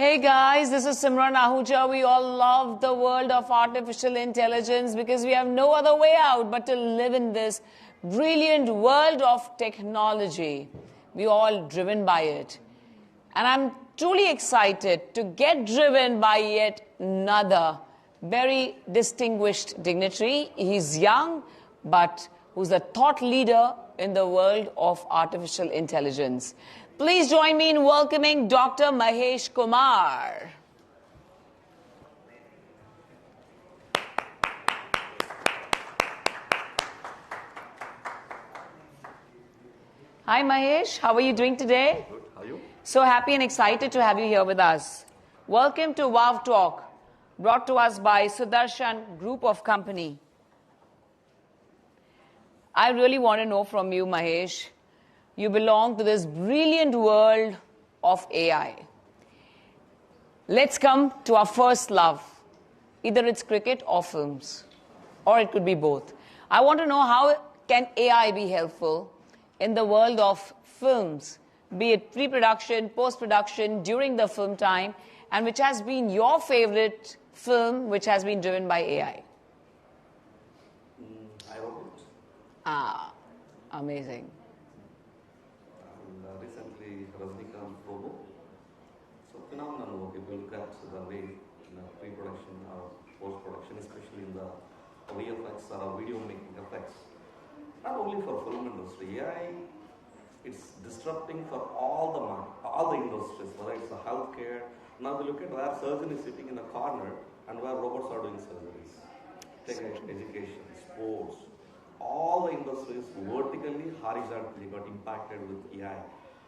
Hey guys, this is Simran Ahuja. We all love the world of artificial intelligence because we have no other way out but to live in this brilliant world of technology. We all driven by it. And I'm truly excited to get driven by yet another very distinguished dignitary. He's young, but who's a thought leader in the world of artificial intelligence. Please join me in welcoming Dr. Mahesh Kumar. Hi Mahesh, how are you doing today? Good, how are you? So happy and excited to have you here with us. Welcome to WowTalk, brought to us by Sudarshan Group of Company. I really want to know from you, Mahesh. You belong to this brilliant world of AI. Let's come to our first love. Either it's cricket or films, or it could be both. I want to know how can AI be helpful in the world of films, be it pre-production, post-production, during the film time, and which has been your favorite film which has been driven by AI? I wrote it. Ah, amazing. And recently, Rajnikant Probo. So phenomenal work. If you look at the way pre-production or post-production, especially in the VFX or video making effects, not only for film industry, AI, it's disrupting for all the industries, whether it's the healthcare. Now we look at where surgeon is sitting in a corner and where robots are doing surgeries. Take education, sports, all the industries vertically, horizontally got impacted with AI.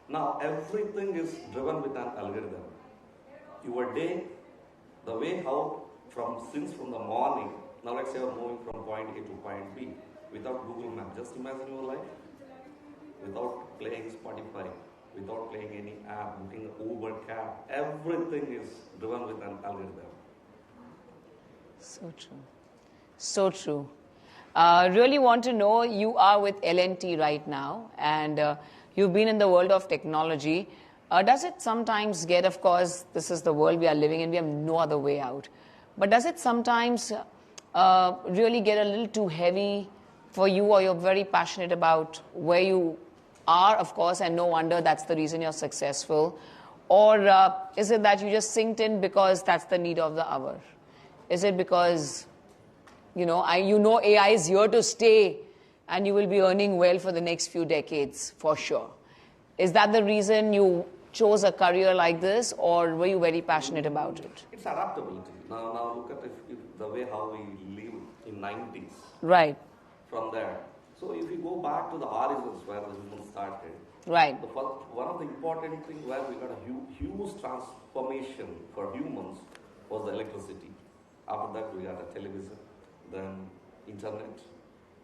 Now everything is driven with an algorithm. Your day, the way how since from the morning, now let's say you're moving from point A to point B without Google Maps. Just imagine your life without playing Spotify, without playing any app, booking an Uber cab. Everything is driven with an algorithm. So true. So true. Really want to know, you are with L&T right now, and you've been in the world of technology. Does it sometimes get, of course, this is the world we are living in, we have no other way out, but does it sometimes really get a little too heavy for you, or you're very passionate about where you are, of course, and no wonder that's the reason you're successful? Or is it that you just synced in because that's the need of the hour? Is it because you know AI is here to stay and you will be earning well for the next few decades, for sure? Is that the reason you chose a career like this, or were you very passionate about it? It's adaptability. Now look at if the way how we live in 90s. Right. From there. So if you go back to the origins where the human started, right. One of the important things where we got a huge transformation for humans was the electricity. After that we got a television, then internet,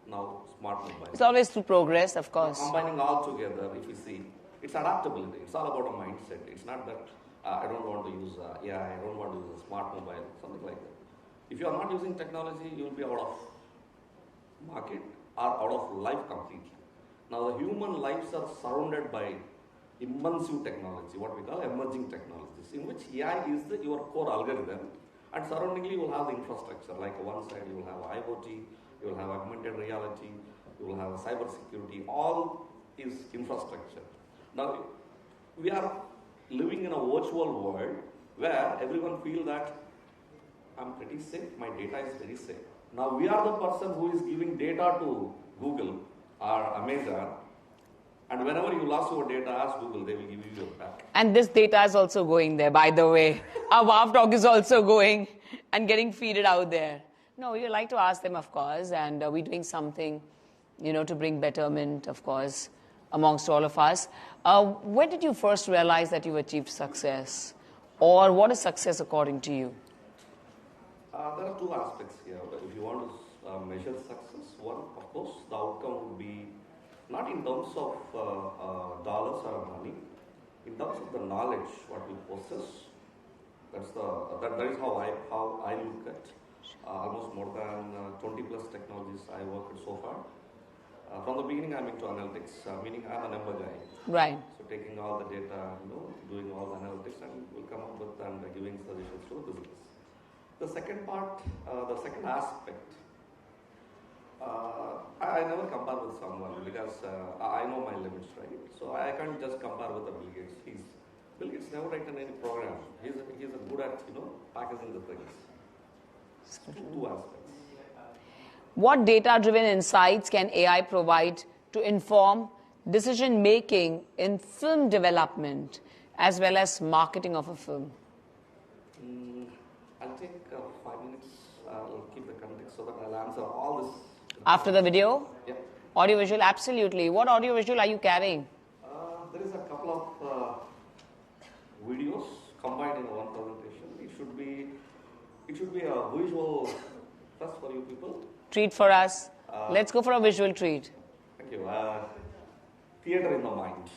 now smart mobile. It's always through progress, of course. Combining all together, if you see, it's adaptability. It's all about a mindset. It's not that I don't want to use AI, I don't want to use a smart mobile, something like that. If you are not using technology, you will be out of market or out of life completely. Now the human lives are surrounded by immense technology, what we call emerging technologies, in which AI is your core algorithm, and surroundingly you will have the infrastructure. Like one side you will have IoT, you will have augmented reality, you will have cyber security, all is infrastructure. Now we are living in a virtual world where everyone feels that I'm pretty safe, my data is very safe. Now we are the person who is giving data to Google or Amazon, and whenever you lost your data, ask Google, they will give you your back. And this data is also going there, by the way. Our WowTalk is also going and getting feeded out there. No, we like to ask them, of course, and we're doing something, to bring betterment, of course, amongst all of us. When did you first realize that you achieved success? Or what is success according to you? There are two aspects here. If you want to measure success, one, of course, the outcome would be not in terms of dollars or money, in terms of the knowledge what we possess. That is how I look at almost more than 20 plus technologies I worked so far. From the beginning, I'm into analytics, meaning I'm a number guy. Right. So taking all the data, doing all the analytics, and we'll come up with and giving suggestions to the business. The second part, the second aspect, I never compare with someone because I know my limits, right? So I can't just compare with the Bill Gates. Bill Gates never written any program. He's a good at packaging the things. Two aspects. What data-driven insights can AI provide to inform decision-making in film development as well as marketing of a film? I'll take 5 minutes. I'll keep the context so that I'll answer all this. After the video? Yeah. Audiovisual, absolutely. What audiovisual are you carrying? There is a couple of videos combined in one presentation. It should be a visual first for you people. Treat for us. Let's go for a visual treat. Thank you. Theater in the mind.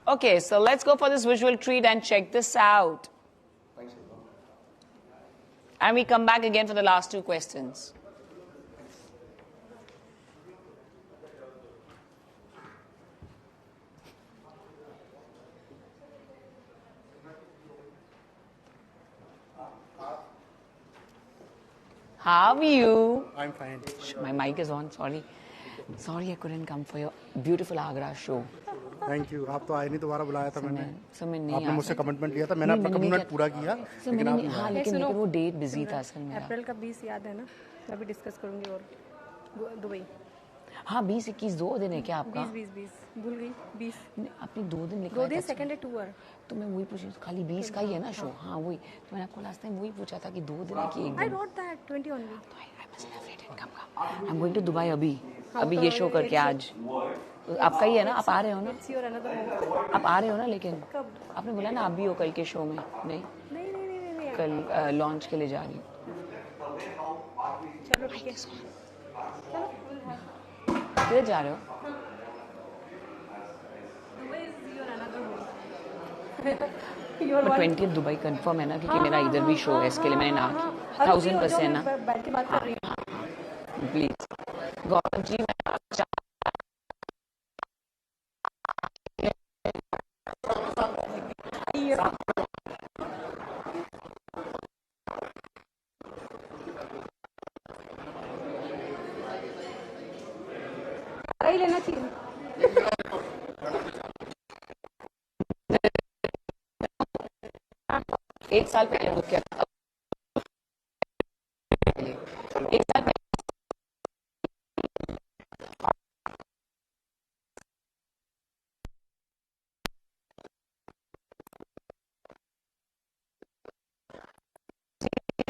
Okay, so let's go for this visual treat and check this out. Thanks, Simran. And we come back again for the last two questions. How are you? I'm fine. My mic is on, sorry. Sorry I couldn't come for your beautiful Agra show. Thank you आप तो आए नहीं दोबारा बुलाया था मैंने समय नहीं आपने आ मुझसे सकता। कमिटमेंट लिया था मैंने अपना नहीं, कमिटमेंट पूरा किया सर लेकिन मैंने आप नहीं- हाँ लेकिन वो डेट बिजी था असल में मेरा। अप्रैल का 20 याद है ना मैं भी डिस्कस करूंगी और दुबई हाँ 20-21 2 दिन है क्या आपका? 20 भूल गई 20 नहीं, आपने 2 दिन लिखा 2 है दिन था। सेकंड है टूर तो मैं वही पूछी खाली 20 का ही है ना शो? हाँ वही तो मैंने आपको लास्ट टाइम वही पूछा था कि 2 दिन है कि 1 आई दिन? Wrote that 20 only I am going to Dubai अभी ये शो करके आज आपका ही है ना? आप आ रहे हो ना? इट्स योर अनदर आप आ रहे हो ना? लेकिन कब? आपने बोला ना आप भी हो कल के शो में? नहीं नहीं नहीं नहीं नहीं कल लॉन्च के लिए जा रही हूँ। चलो ठीक है किधर जा रहे हो? Dubai is your another your 20 Dubai confirm है ना क्योंकि मेरा इधर भी शो है इसके लिए मैंने ना किया 1000% ना बैठ के बात कर रही हूं प्लीज गौरव जी मैं ही लेना चाहिए 1 साल पहले बुक किया था 1 साल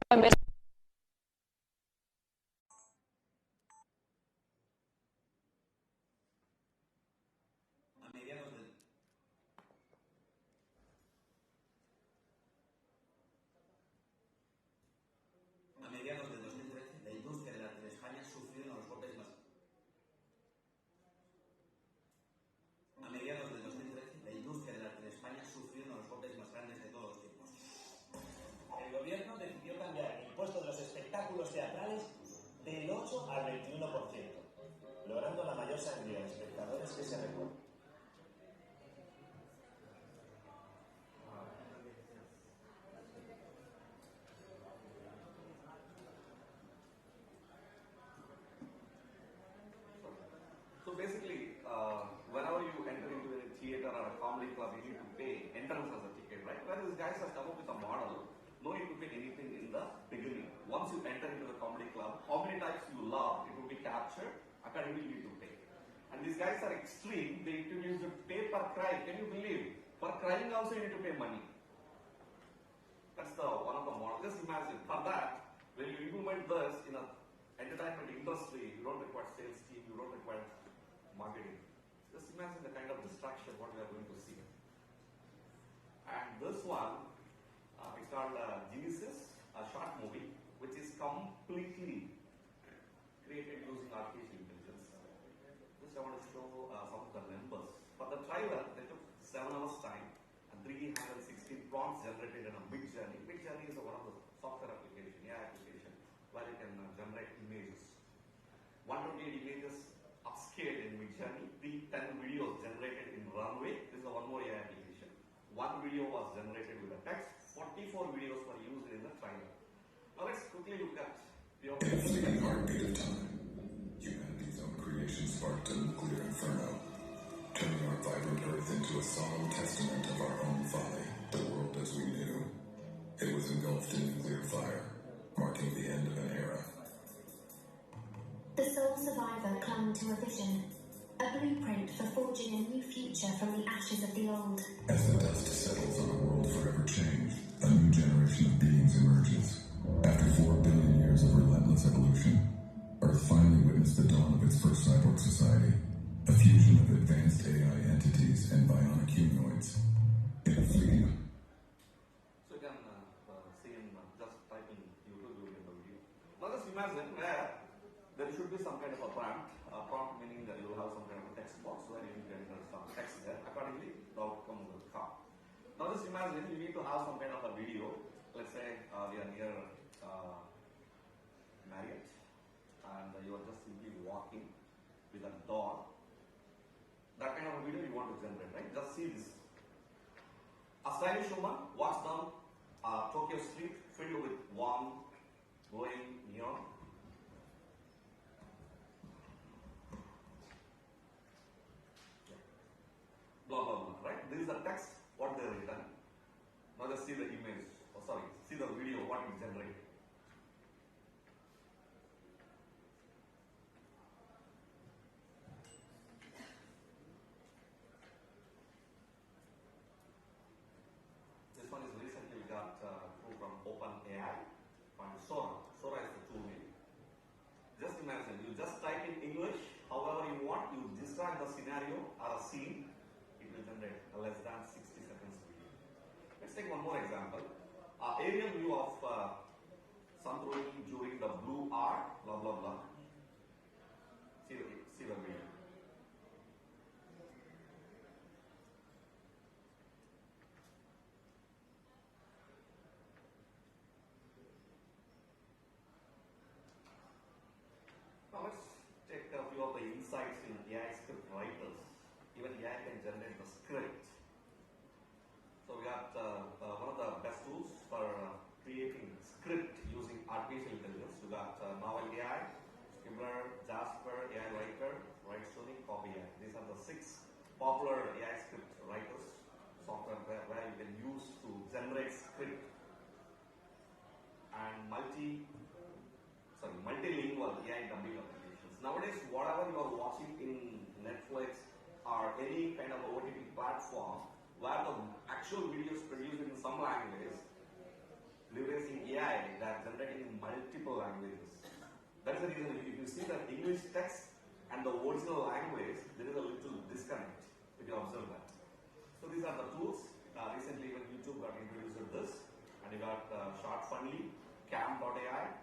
पहले A mediados del 2013, la industria del arte en España sufrió uno de los golpes más. A mediados del 2013, la industria del arte en España sufrió uno de los golpes más grandes de todos los tiempos. El gobierno decidió cambiar el impuesto de los espectáculos teatrales del 8 al 21%, logrando la mayor sangría de espectadores que se recuerda. So basically, whenever you enter into a theater or a comedy club, you need to pay entrance as a ticket, right? Where these guys have come up with a model, no need to pay anything in the beginning. Once you enter into the comedy club, how many times you laugh, it will be captured, accordingly you need to pay. And these guys are extreme, they introduced a pay per cry, can you believe? For crying also you need to pay money. That's one of the models. Just imagine, for that, when you implement this in an entertainment industry, you don't require sales team, you don't require marketing. Just imagine the kind of distraction what we are going to see. And this one, it's called Genesis, a short movie, which is completely created using artificial intelligence. Just I want to show some of the numbers. For the trailer, they took 7 hours time and 316 prompts generated in a Mid Journey. Mid Journey is one of the software application, AI application, where you can generate images. 128 images upscaled in Mid Midjourney, the 10 videos generated in Runway. This is one more AI application. One video was generated with a text, 44 videos were used in the trailer. Now let's quickly look at the In a fleeting heartbeat of time, humanity's own creation sparked a nuclear inferno, turning our vibrant Earth into a solemn testament of our own folly, the world as we knew. It was engulfed in nuclear fire, marking the end of an era. The sole survivor clung to a vision, a blueprint for forging a new future from the ashes of the old. As the dust settles on a world forever changed, a new generation of beings emerges. After 4 billion years of relentless evolution, Earth finally witnessed the dawn of its first cyborg society, a fusion of advanced AI entities and bionic humanoids. In a fleeting... So you can see in just type in YouTube, you will get the video. Now just imagine where there should be some kind of a prompt. Prompt meaning that you will have some kind of a text box where you can enter some text there. Accordingly, the outcome will come. Now just imagine you need to have some kind of a video. Let's say we are near Marriott and you are just simply walking with a dog. That kind of a video you want to generate, right? Just see this. A stylish woman walks down Tokyo street filled with warm, glowing neon. Blah blah blah, right? This is the text, what they have written. Now just see the image, see the video, what it generated. This one is recently we got through from OpenAI from Sora. Sora is the tool name. Just imagine, you just type in English, however you want, you describe the scenario or a scene, it will generate a less than 60 seconds video. Let's take one more example. Aerial view of Santorini during the blue hour, blah blah blah. See the video. Now let's take a few of the insights in AI script writers. Even AI can generate the script. So we got one of the best tools for creating script using artificial intelligence. We got Novel AI, Scribbler, Jasper, AI Writer, WriteStone, Copy AI. These are the 6 popular AI script writers software where you can use to generate script and multilingual AI dubbing applications. Nowadays, whatever you are watching in Netflix or any kind of OTT platform, where the actual videos produced in some language, leveraging AI, they are generating in multiple languages. That is the reason if you see the English text and the original language, there is a little disconnect if you observe that. So these are the tools. Recently even YouTube got introduced with this, and you got Short Funly, Cam.ai,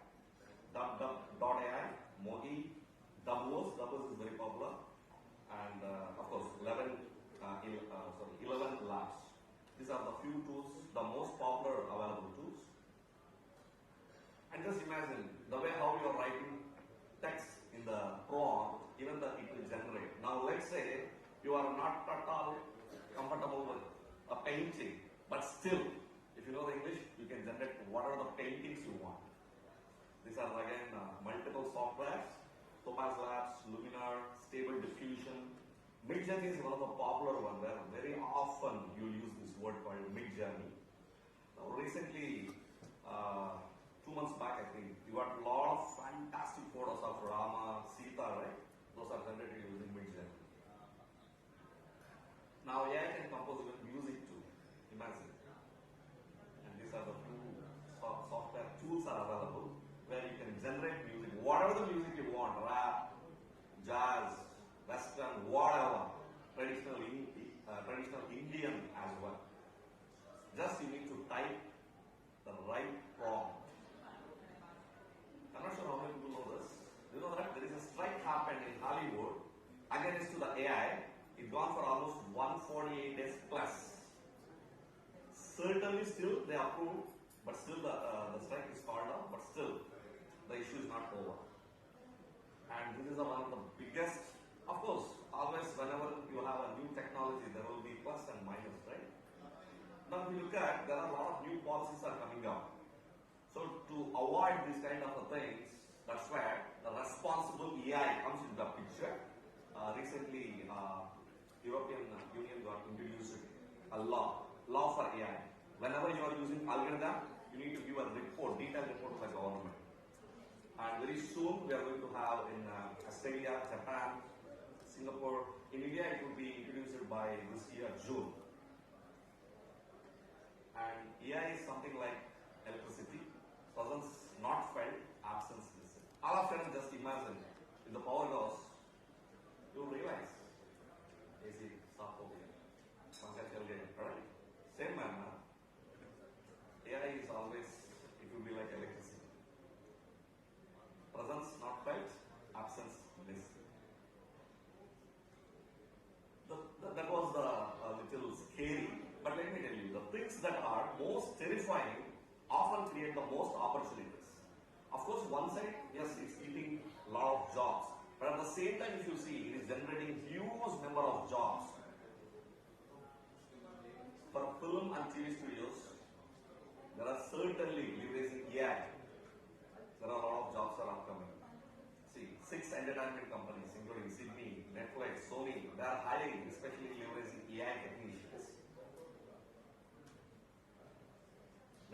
Dub.ai, Mogi, Dubos is very popular, and of course 11 labs. These are the few tools, the most popular available tools. And just imagine the way how you are writing text in the prompt, even that it will generate. Now let's say you are not at all comfortable with a painting, but still, if you know the English, you can generate whatever the paintings you want. These are again multiple softwares, Topaz Labs, Luminar, Stable Diffusion. Midjourney is one of the popular ones where very often you use this word called Midjourney. Now recently, 2 months back I think, you got a lot of fantastic photos of Rama, Sita, right? Those are generated using Midjourney. Now AI can compose even music too, imagine. And these are the few software tools are available where you can generate music, whatever the music you want, rap, jazz, western, whatever, traditional Indian as well. Just you need to type the right prompt. I'm not sure how many people know this. You know that there is a strike happened in Hollywood against to the AI. It gone for almost 148 days plus. Certainly still they approved, but still the strike is called off, but still the issue is not over. And this is one of the biggest, of course, always you look at, there are a lot of new policies are coming out. So to avoid these kind of things, that's where the responsible AI comes into the picture. Recently, European Union got introduced a law for AI. Whenever you are using algorithm, you need to give a report, detailed report to the government. And very soon we are going to have in Australia, Japan, Singapore. In India, it will be introduced by this year, June. And AI is something like electricity. Presence not felt, absence missing. All of them just imagine, if the power goes, you will realize, AC stop over here. Right? Same manner, AI is always, it will be like electricity. Presence not felt, absence missing. That was the little scary, but let me tell you, the things that are most terrifying often create the most opportunities. Of course, one side, yes, it's eating a lot of jobs, but at the same time, if you see, it is generating huge number of jobs. For film and TV studios, there are certainly leveraging AI. There are a lot of jobs are upcoming. See, 6 entertainment companies, including Sydney, Netflix, Sony, they are hiring, especially leveraging AI technicians.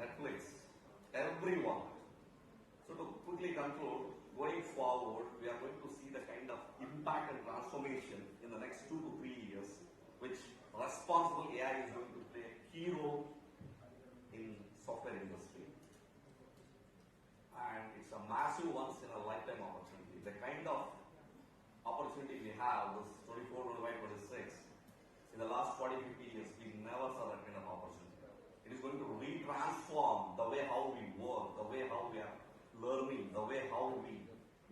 Netflix, everyone. So to quickly conclude, going forward, we are going to see the kind of impact and transformation in the next 2 to 3 years, which responsible AI is going to play a key role in software industry. And it's a massive once in a lifetime opportunity. The kind of opportunity we have, this 24, 25, 26, in the last 40, 50 years, we never saw that kind of opportunity. It is going to re-transform the way how we work, the way how we are learning, the way how we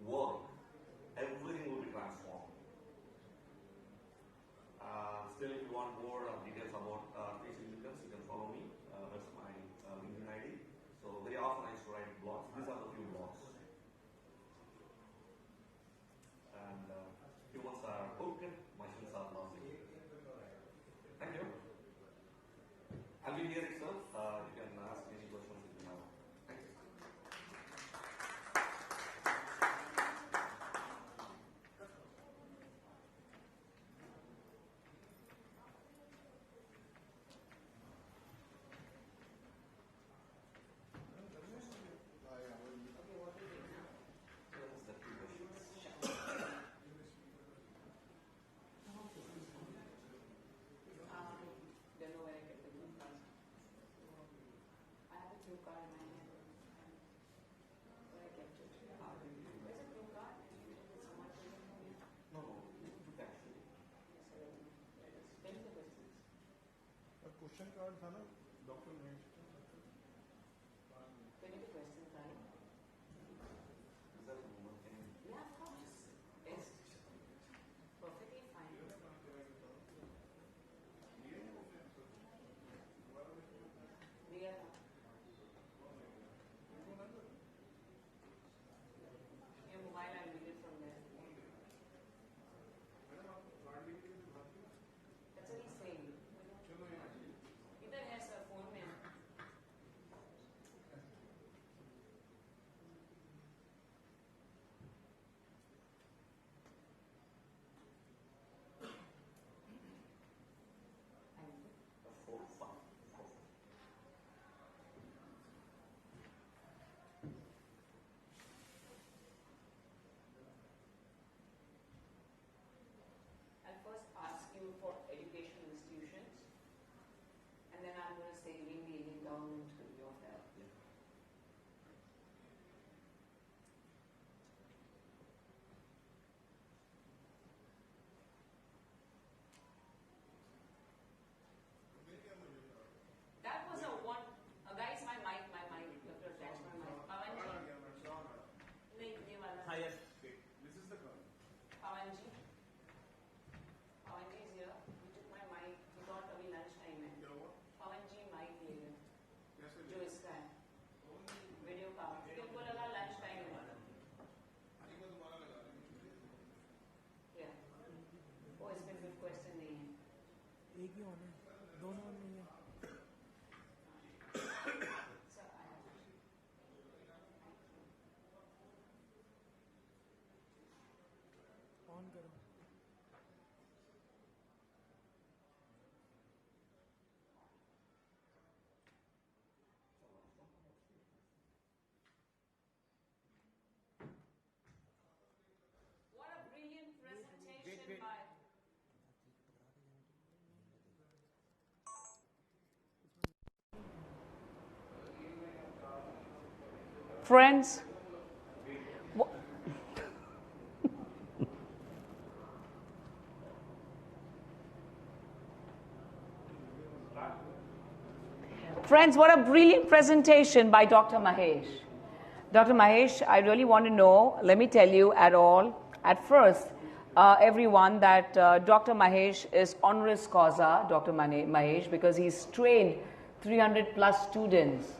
work. Everything will be transformed. Still, if you want more details about teaching methods, you can follow me. That's my LinkedIn ID. So very often I used to write blogs. These are the few blogs. And humans are hooked, machines are lousy. Thank you. I'll be here itself. You can ask any questions if you have. Thank you. Don't know where I kept the blue card. I have a blue card in my hand. Where I kept it. Where's the blue card? Someone took it from me. No, you took actually. Yes, I will. Tell me the questions. Question card था ना doctor Mahesh Tell me the questions, right? Is that a moment? Can you? Yeah, of course. Yes. Perfectly fine. We are. Your mobile, I'll read it from there. That's what he's saying. इधर है sir phone में. I'll first ask you for education institutions, and then I'm going to say leave the Indian government to your help. That was a one. Guys, my mic. That's my mic. Pawanji. नहीं, ये वाला. Hi, yes. This is the card. Pawanji. Pawanji is here. He took my mic. He thought अभी lunch time है. क्या हुआ? Pawanji mic ले ले. कैसे जो इसका है. वीडियो का. क्योंकि लगा lunch time है. एक बार दोबारा लगा रहे हैं Yeah. वो इसमें good question नहीं है. एक ही ऑन है, दोनों ऑन नहीं है। What a brilliant presentation by... Friends, friends, what a brilliant presentation by Dr. Mahesh. Dr. Mahesh, I really want to know, let me tell you at first, everyone, that Dr. Mahesh is honoris causa, Dr. Mahesh, because he's trained 300 plus students.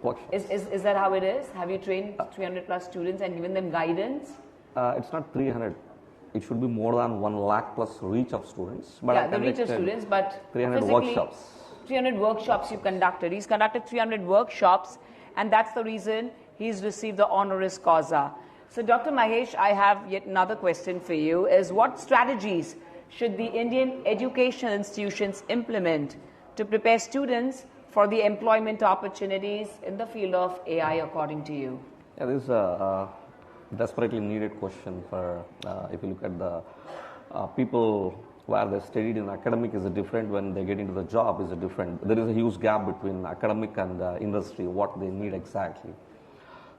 What? Is that how it is? Have you trained 300 plus students and given them guidance? It's not 300. It should be more than 1 lakh plus reach of students. But Yeah, the reach of students, but 300 physically, workshops. 300 workshops you conducted. He's conducted 300 workshops, and that's the reason he's received the honoris causa. So, Dr. Mahesh, I have yet another question for you, is what strategies should the Indian educational institutions implement to prepare students for the employment opportunities in the field of AI, according to you? Yeah, this is a desperately needed question for, if you look at the people where they studied in academic is different, when they get into the job is different. There is a huge gap between academic and industry, what they need exactly.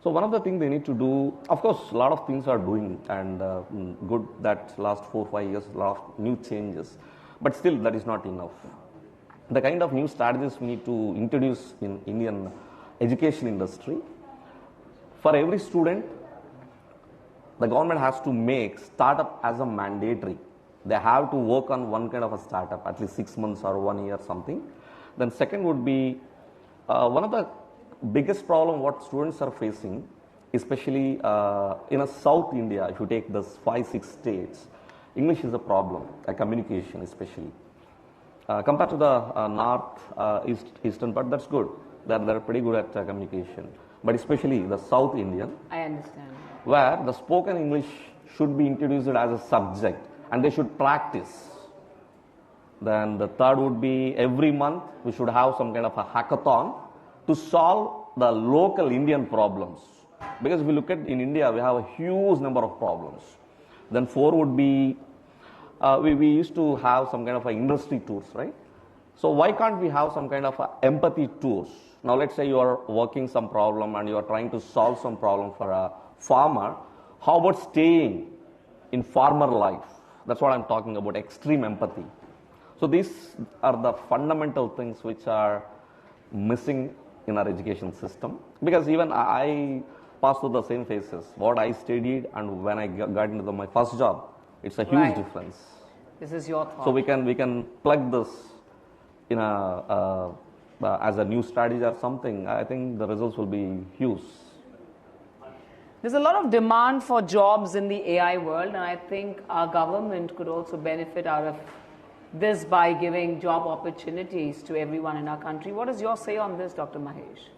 So one of the things they need to do, of course, a lot of things are doing, and good that last 4-5 years, a lot of new changes, but still that is not enough. The kind of new strategies we need to introduce in Indian education industry, for every student, the government has to make startup as a mandatory. They have to work on one kind of a startup, at least 6 months or 1 year something. Then second would be, one of the biggest problem what students are facing, especially in a South India, if you take this 5-6 states, English is a problem, communication especially. Compared to the north, eastern part, that's good. They're pretty good at communication. But especially the South Indian, I understand. where the spoken English should be introduced as a subject and they should practice. Then the third would be, every month we should have some kind of a hackathon to solve the local Indian problems. Because if we look at in India, we have a huge number of problems. Then four would be, we used to have some kind of a industry tours, right? So why can't we have some kind of a empathy tours? Now let's say you are working some problem and you are trying to solve some problem for a farmer. How about staying in farmer life? That's what I'm talking about, extreme empathy. So these are the fundamental things which are missing in our education system. Because even I passed through the same phases. What I studied and when I got into my first job, it's a huge difference. This is your thought. So we can plug this in as a new strategy or something. I think the results will be huge. There's a lot of demand for jobs in the AI world, and I think our government could also benefit out of this by giving job opportunities to everyone in our country. What is your say on this, Dr. Mahesh?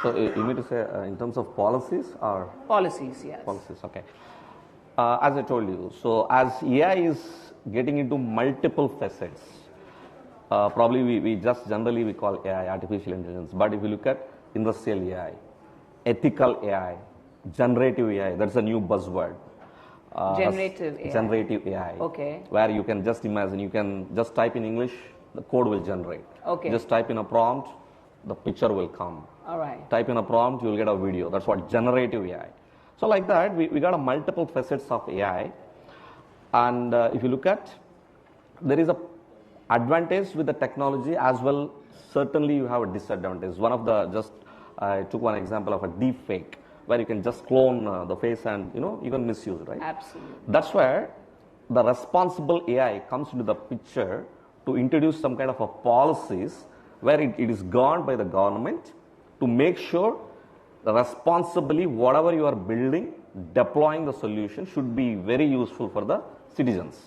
So you mean to say in terms of policies or? Policies, yes. Policies, okay. As I told you, so as AI is getting into multiple facets, probably we just generally we call AI artificial intelligence, but if you look at industrial AI, ethical AI, generative AI, that's a new buzzword. Generative AI. Generative AI. Okay. Where you can just imagine, you can just type in English, the code will generate. Okay. Just type in a prompt, the picture will come. All right. Type in a prompt, you will get a video. That's what generative AI. So like that, we got a multiple facets of AI. And if you look at, there is a advantage with the technology as well. Certainly you have a disadvantage. One of the, I took one example of a deep fake, where you can just clone the face and you can misuse it, right? Absolutely. That's where the responsible AI comes into the picture to introduce some kind of a policies where it is governed by the government to make sure the responsibly whatever you are building, deploying the solution should be very useful for the citizens.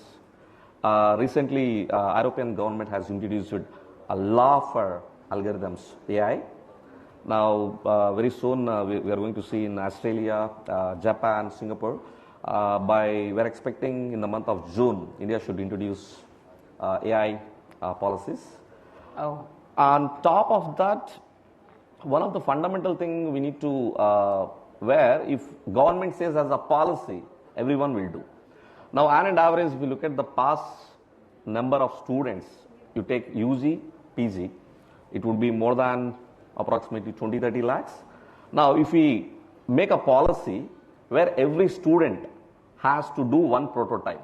Recently, European government has introduced a law for algorithms AI. Now, very soon we are going to see in Australia, Japan, Singapore, We're expecting in the month of June, India should introduce AI policies. Oh. On top of that, one of the fundamental things we need to where if government says as a policy, everyone will do. Now, on an average, if we look at the past number of students, you take UG, PG, it would be more than approximately 20-30 lakhs. Now, if we make a policy where every student has to do one prototype,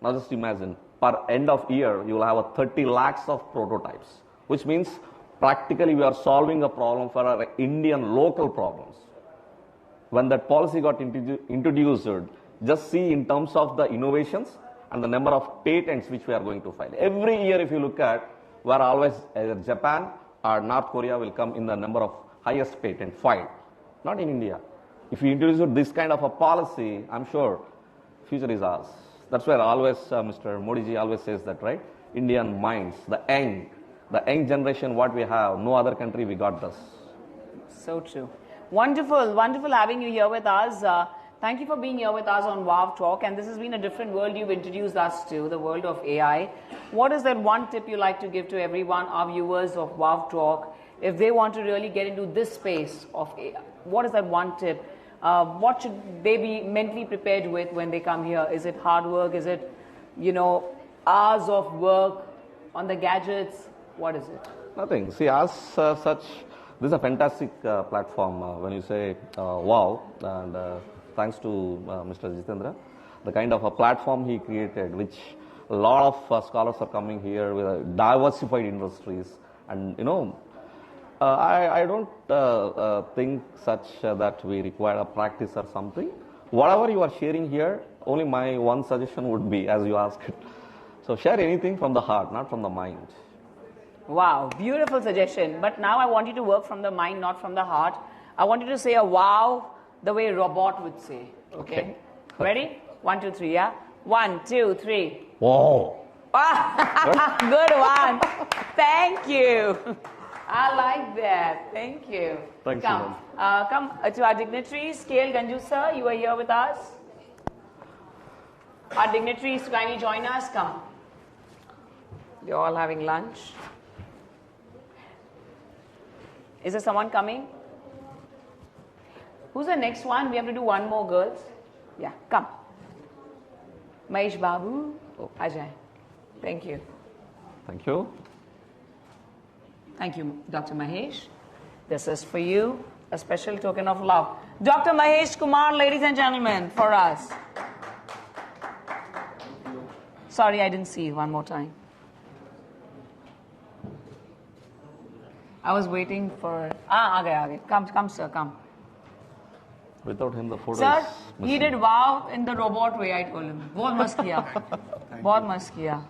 now just imagine, per end of year, you will have a 30 lakhs of prototypes, which means practically we are solving a problem for our Indian local problems. When that policy got introduced, just see in terms of the innovations and the number of patents which we are going to file. Every year if you look at, we are always either Japan or North Korea will come in the number of highest patent filed, not in India. If you introduce this kind of a policy, I'm sure future is ours. That's where always Mr. Modi ji always says that, right? Indian minds, the young generation what we have, no other country we got this. So true. Wonderful, wonderful having you here with us. Thank you for being here with us on WowTalk, and this has been a different world you've introduced us to, the world of AI. What is that one tip you like to give to everyone, our viewers of WowTalk, if they want to really get into this space of AI? What is that one tip? What should they be mentally prepared with when they come here? Is it hard work? Is it, hours of work on the gadgets? What is it? Nothing. See, as such, this is a fantastic platform when you say wow, and thanks to Mr. Jitendra, the kind of a platform he created, which a lot of scholars are coming here with diversified industries, and I don't think such that we require a practice or something. Whatever you are sharing here, only my one suggestion would be, as you asked, so share anything from the heart, not from the mind. Wow, beautiful suggestion. But now I want you to work from the mind, not from the heart. I want you to say a wow the way a robot would say. Okay? Ready? 1, 2, 3, yeah? 1, 2, 3. Wow. Good one. Thank you. I like that. Thank you. Thank come. you. Come to our dignitaries. KL Ganju sir, you are here with us. Our dignitaries, kindly join us. Come. You're all having lunch. Is there someone coming? Who's the next one? We have to do one more, girls. Yeah, come. Mahesh Babu. Oh, Ajay. Thank you. Thank you. Thank you, Dr. Mahesh. This is for you, a special token of love. Dr. Mahesh Kumar, ladies and gentlemen, for us. Sorry, I didn't see you. One more time. I was waiting for... Aage. Come, sir, come. Without him, the photo Sir, is missing. he did wow in the robot way, I told him. बहुत मस्त किया. बहुत मस्त किया.